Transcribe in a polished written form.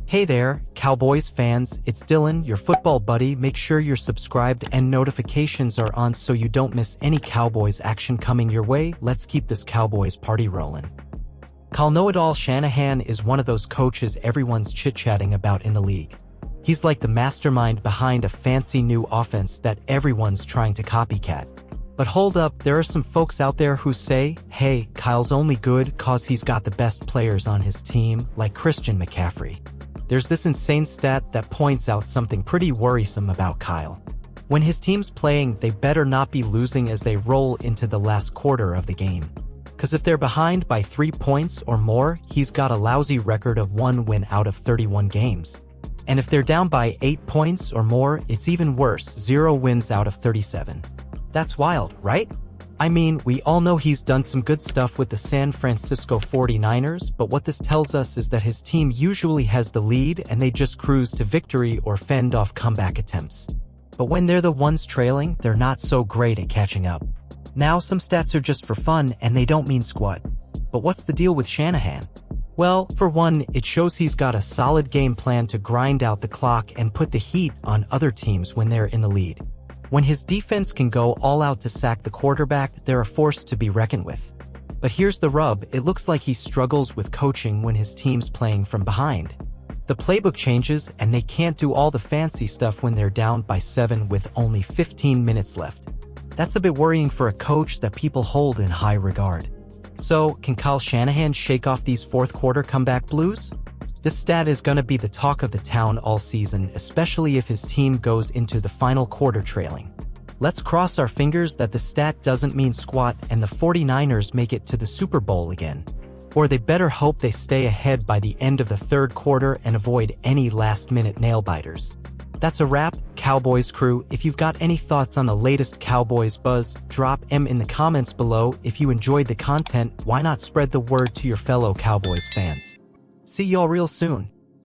Hey there, Cowboys fans, it's Dylan, your football buddy. Make sure you're subscribed and notifications are on so you don't miss any Cowboys action coming your way. Let's keep this Cowboys party rolling. Kyle Know-It-All Shanahan is one of those coaches everyone's chit-chatting about in the league. He's like the mastermind behind a fancy new offense that everyone's trying to copycat. But hold up, there are some folks out there who say, hey, Kyle's only good cause he's got the best players on his team, like Christian McCaffrey. There's this insane stat that points out something pretty worrisome about Kyle. When his team's playing, they better not be losing as they roll into the last quarter of the game. Cause if they're behind by 3 points or more, he's got a lousy record of 1 win out of 31 games. And if they're down by 8 points or more, it's even worse, 0 wins out of 37. That's wild, right? I mean, we all know he's done some good stuff with the San Francisco 49ers, but what this tells us is that his team usually has the lead and they just cruise to victory or fend off comeback attempts. But when they're the ones trailing, they're not so great at catching up. Now, some stats are just for fun and they don't mean squat. But what's the deal with Shanahan? Well, for one, it shows he's got a solid game plan to grind out the clock and put the heat on other teams when they're in the lead. When his defense can go all out to sack the quarterback, they're a force to be reckoned with. But here's the rub, it looks like he struggles with coaching when his team's playing from behind. The playbook changes and they can't do all the fancy stuff when they're down by 7 with only 15 minutes left. That's a bit worrying for a coach that people hold in high regard. So, can Kyle Shanahan shake off these fourth quarter comeback blues? This stat is gonna be the talk of the town all season, especially if his team goes into the final quarter trailing. Let's cross our fingers that the stat doesn't mean squat and the 49ers make it to the Super Bowl again. Or they better hope they stay ahead by the end of the third quarter and avoid any last-minute nail-biters. That's a wrap, Cowboys crew. If you've got any thoughts on the latest Cowboys buzz, drop 'em in the comments below. If you enjoyed the content, why not spread the word to your fellow Cowboys fans? See y'all real soon.